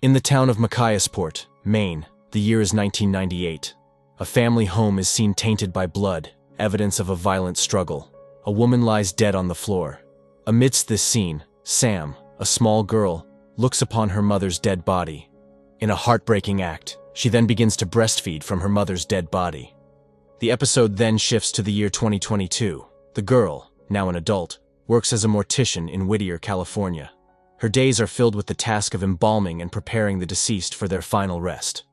In the town of Machiasport, Maine, the year is 1998. A family home is seen tainted by blood, evidence of a violent struggle. A woman lies dead on the floor. Amidst this scene, Sam, a small girl, looks upon her mother's dead body. In a heartbreaking act, she then begins to breastfeed from her mother's dead body. The episode then shifts to the year 2022. The girl, now an adult, works as a mortician in Whittier, California. Her days are filled with the task of embalming and preparing the deceased for their final rest.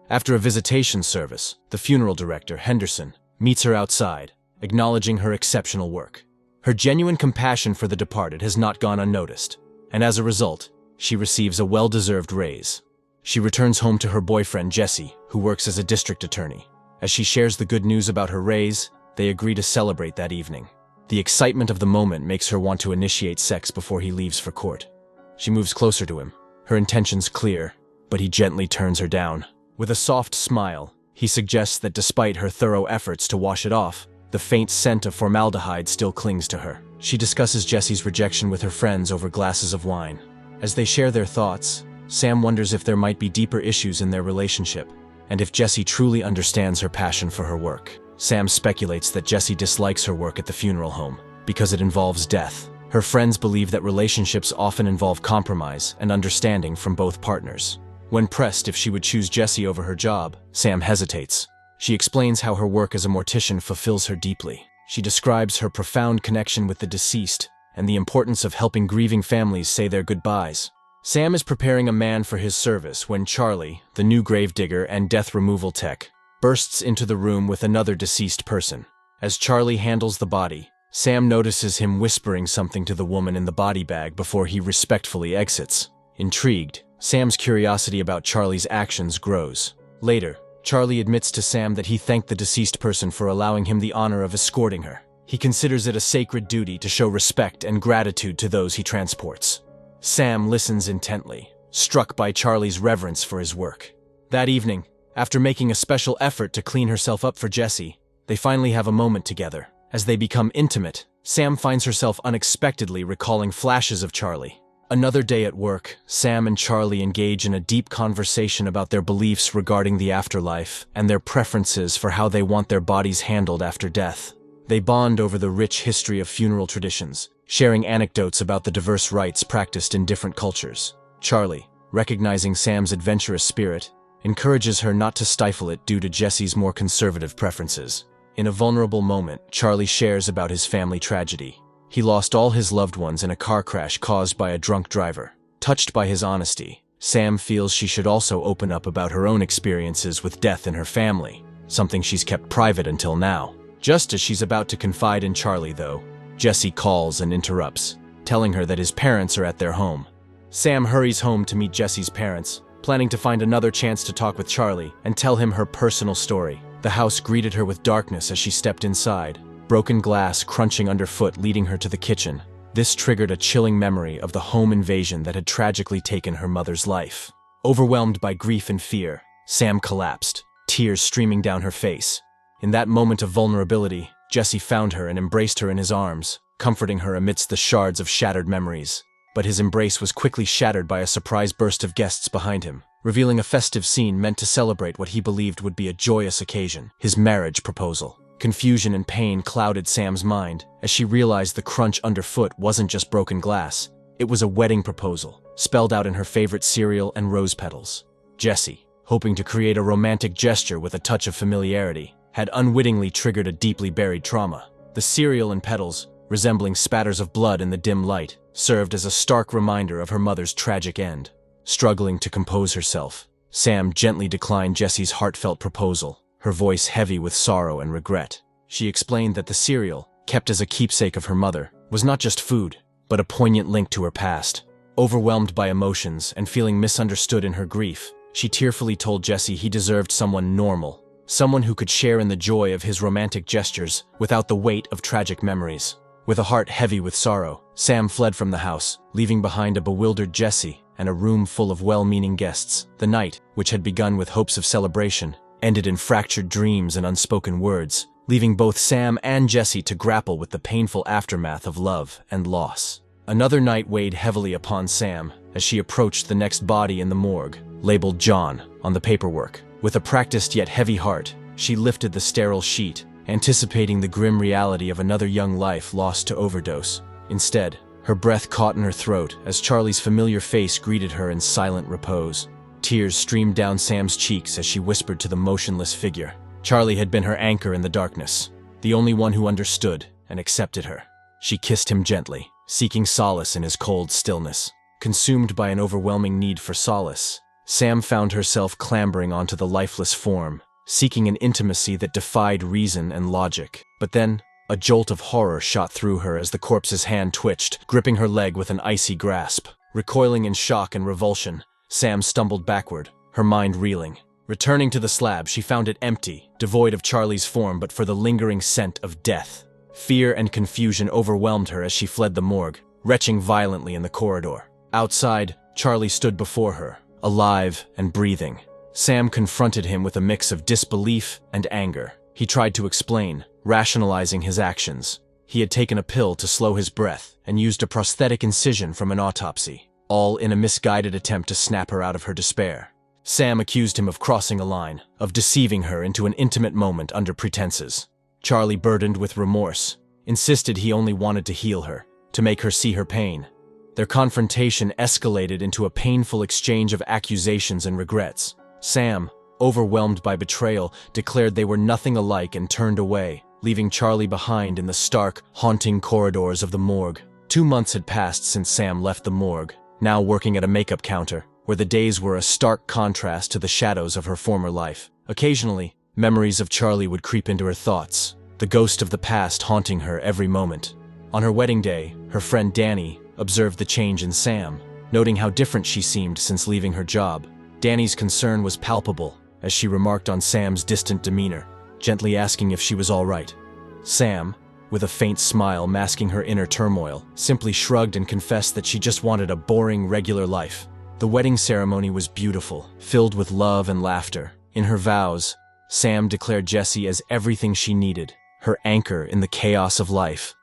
After a visitation service, the funeral director, Henderson, meets her outside, acknowledging her exceptional work. Her genuine compassion for the departed has not gone unnoticed, and as a result, she receives a well-deserved raise. She returns home to her boyfriend, Jesse, who works as a district attorney. As she shares the good news about her raise, they agree to celebrate that evening. The excitement of the moment makes her want to initiate sex before he leaves for court. She moves closer to him, her intentions clear, but he gently turns her down. With a soft smile, he suggests that despite her thorough efforts to wash it off, the faint scent of formaldehyde still clings to her. She discusses Jesse's rejection with her friends over glasses of wine. As they share their thoughts, Sam wonders if there might be deeper issues in their relationship, and if Jesse truly understands her passion for her work. Sam speculates that Jesse dislikes her work at the funeral home because it involves death. Her friends believe that relationships often involve compromise and understanding from both partners. When pressed if she would choose Jesse over her job, Sam hesitates. She explains how her work as a mortician fulfills her deeply. She describes her profound connection with the deceased and the importance of helping grieving families say their goodbyes. Sam is preparing a man for his service when Charlie, the new gravedigger and death removal tech, bursts into the room with another deceased person. As Charlie handles the body, Sam notices him whispering something to the woman in the body bag before he respectfully exits. Intrigued, Sam's curiosity about Charlie's actions grows. Later, Charlie admits to Sam that he thanked the deceased person for allowing him the honor of escorting her. He considers it a sacred duty to show respect and gratitude to those he transports. Sam listens intently, struck by Charlie's reverence for his work. That evening, after making a special effort to clean herself up for Jesse, they finally have a moment together. As they become intimate, Sam finds herself unexpectedly recalling flashes of Charlie. Another day at work, Sam and Charlie engage in a deep conversation about their beliefs regarding the afterlife and their preferences for how they want their bodies handled after death. They bond over the rich history of funeral traditions, sharing anecdotes about the diverse rites practiced in different cultures. Charlie, recognizing Sam's adventurous spirit, encourages her not to stifle it due to Jesse's more conservative preferences. In a vulnerable moment, Charlie shares about his family tragedy. He lost all his loved ones in a car crash caused by a drunk driver. Touched by his honesty, Sam feels she should also open up about her own experiences with death in her family, something she's kept private until now. Just as she's about to confide in Charlie, though, Jesse calls and interrupts, telling her that his parents are at their home. Sam hurries home to meet Jesse's parents, planning to find another chance to talk with Charlie and tell him her personal story. The house greeted her with darkness as she stepped inside, broken glass crunching underfoot leading her to the kitchen. This triggered a chilling memory of the home invasion that had tragically taken her mother's life. Overwhelmed by grief and fear, Sam collapsed, tears streaming down her face. In that moment of vulnerability, Jesse found her and embraced her in his arms, comforting her amidst the shards of shattered memories. But his embrace was quickly shattered by a surprise burst of guests behind him, revealing a festive scene meant to celebrate what he believed would be a joyous occasion, his marriage proposal. Confusion and pain clouded Sam's mind as she realized the crunch underfoot wasn't just broken glass. It was a wedding proposal, spelled out in her favorite cereal and rose petals. Jesse, hoping to create a romantic gesture with a touch of familiarity, had unwittingly triggered a deeply buried trauma. The cereal and petals, resembling spatters of blood in the dim light, served as a stark reminder of her mother's tragic end. Struggling to compose herself, Sam gently declined Jesse's heartfelt proposal, her voice heavy with sorrow and regret. She explained that the cereal, kept as a keepsake of her mother, was not just food, but a poignant link to her past. Overwhelmed by emotions and feeling misunderstood in her grief, she tearfully told Jesse he deserved someone normal, someone who could share in the joy of his romantic gestures without the weight of tragic memories. With a heart heavy with sorrow, Sam fled from the house, leaving behind a bewildered Jesse and a room full of well-meaning guests. The night, which had begun with hopes of celebration, ended in fractured dreams and unspoken words, leaving both Sam and Jesse to grapple with the painful aftermath of love and loss. Another night weighed heavily upon Sam as she approached the next body in the morgue, labeled John, on the paperwork. With a practiced yet heavy heart, she lifted the sterile sheet, anticipating the grim reality of another young life lost to overdose. Instead, her breath caught in her throat as Charlie's familiar face greeted her in silent repose. Tears streamed down Sam's cheeks as she whispered to the motionless figure. Charlie had been her anchor in the darkness, the only one who understood and accepted her. She kissed him gently, seeking solace in his cold stillness. Consumed by an overwhelming need for solace, Sam found herself clambering onto the lifeless form, seeking an intimacy that defied reason and logic. But then, a jolt of horror shot through her as the corpse's hand twitched, gripping her leg with an icy grasp. Recoiling in shock and revulsion, Sam stumbled backward, her mind reeling. Returning to the slab, she found it empty, devoid of Charlie's form but for the lingering scent of death. Fear and confusion overwhelmed her as she fled the morgue, retching violently in the corridor. Outside, Charlie stood before her, alive and breathing. Sam confronted him with a mix of disbelief and anger. He tried to explain, rationalizing his actions. He had taken a pill to slow his breath and used a prosthetic incision from an autopsy, all in a misguided attempt to snap her out of her despair. Sam accused him of crossing a line, of deceiving her into an intimate moment under pretenses. Charlie, burdened with remorse, insisted he only wanted to heal her, to make her see her pain. Their confrontation escalated into a painful exchange of accusations and regrets. Sam, overwhelmed by betrayal, declared they were nothing alike and turned away, leaving Charlie behind in the stark, haunting corridors of the morgue. 2 months had passed since Sam left the morgue, now working at a makeup counter, where the days were a stark contrast to the shadows of her former life. Occasionally, memories of Charlie would creep into her thoughts, the ghost of the past haunting her every moment. On her wedding day, her friend Danny observed the change in Sam, noting how different she seemed since leaving her job. Danny's concern was palpable as she remarked on Sam's distant demeanor, gently asking if she was all right. Sam, with a faint smile masking her inner turmoil, simply shrugged and confessed that she just wanted a boring, regular life. The wedding ceremony was beautiful, filled with love and laughter. In her vows, Sam declared Jessie as everything she needed, her anchor in the chaos of life.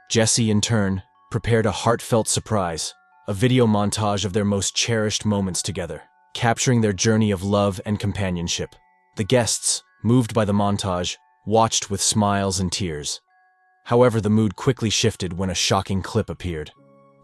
Jessie, in turn, prepared a heartfelt surprise, a video montage of their most cherished moments together, capturing their journey of love and companionship. The guests, moved by the montage, watched with smiles and tears. However, the mood quickly shifted when a shocking clip appeared,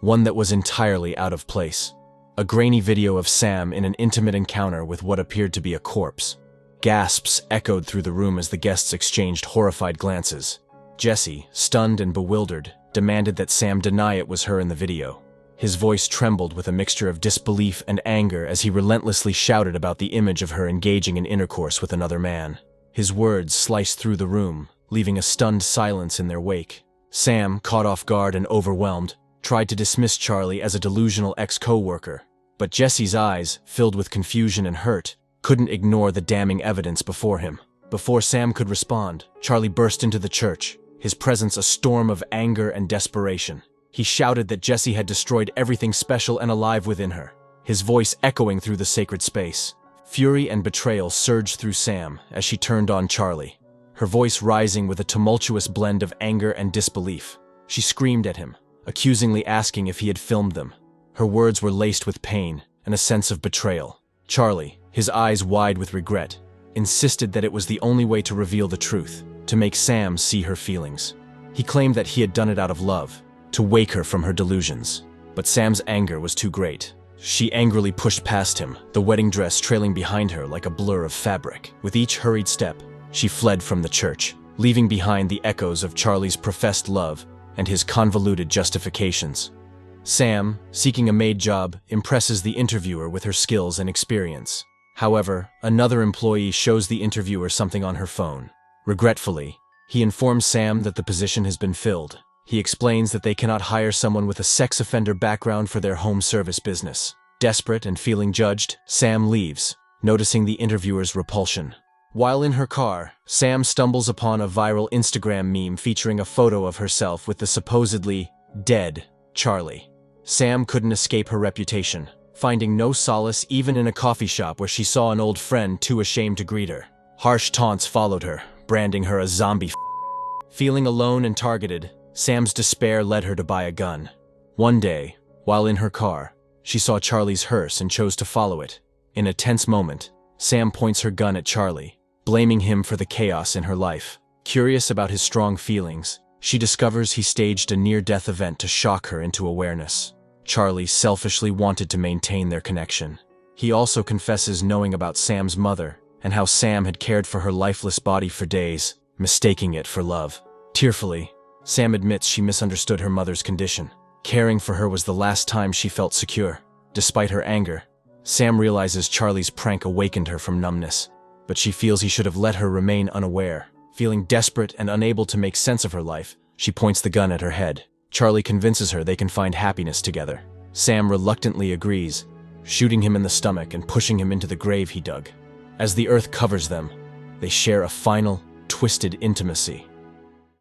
one that was entirely out of place. A grainy video of Sam in an intimate encounter with what appeared to be a corpse. Gasps echoed through the room as the guests exchanged horrified glances. Jessie, stunned and bewildered, demanded that Sam deny it was her in the video. His voice trembled with a mixture of disbelief and anger as he relentlessly shouted about the image of her engaging in intercourse with another man. His words sliced through the room, leaving a stunned silence in their wake. Sam, caught off guard and overwhelmed, tried to dismiss Charlie as a delusional ex-co-worker, but Jessie's eyes, filled with confusion and hurt, couldn't ignore the damning evidence before him. Before Sam could respond, Charlie burst into the church, his presence a storm of anger and desperation. He shouted that Jessie had destroyed everything special and alive within her, his voice echoing through the sacred space. Fury and betrayal surged through Sam as she turned on Charlie, her voice rising with a tumultuous blend of anger and disbelief. She screamed at him, accusingly asking if he had filmed them. Her words were laced with pain and a sense of betrayal. Charlie, his eyes wide with regret, insisted that it was the only way to reveal the truth, to make Sam see her feelings. He claimed that he had done it out of love, to wake her from her delusions. But Sam's anger was too great. She angrily pushed past him, the wedding dress trailing behind her like a blur of fabric. With each hurried step, she fled from the church, leaving behind the echoes of Charlie's professed love and his convoluted justifications. Sam, seeking a maid job, impresses the interviewer with her skills and experience. However, another employee shows the interviewer something on her phone. Regretfully, he informs Sam that the position has been filled. He explains that they cannot hire someone with a sex offender background for their home service business. Desperate and feeling judged, Sam leaves, noticing the interviewer's repulsion. While in her car, Sam stumbles upon a viral Instagram meme featuring a photo of herself with the supposedly dead Charlie. Sam couldn't escape her reputation, finding no solace even in a coffee shop where she saw an old friend too ashamed to greet her. Harsh taunts followed her, branding her a zombie. Feeling alone and targeted, Sam's despair led her to buy a gun. One day, while in her car, she saw Charlie's hearse and chose to follow it. In a tense moment, Sam points her gun at Charlie, blaming him for the chaos in her life. Curious about his strong feelings, she discovers he staged a near-death event to shock her into awareness. Charlie selfishly wanted to maintain their connection. He also confesses knowing about Sam's mother and how Sam had cared for her lifeless body for days, mistaking it for love. Tearfully, Sam admits she misunderstood her mother's condition. Caring for her was the last time she felt secure. Despite her anger, Sam realizes Charlie's prank awakened her from numbness, but she feels he should have let her remain unaware. Feeling desperate and unable to make sense of her life, she points the gun at her head. Charlie convinces her they can find happiness together. Sam reluctantly agrees, shooting him in the stomach and pushing him into the grave he dug. As the earth covers them, they share a final, twisted intimacy.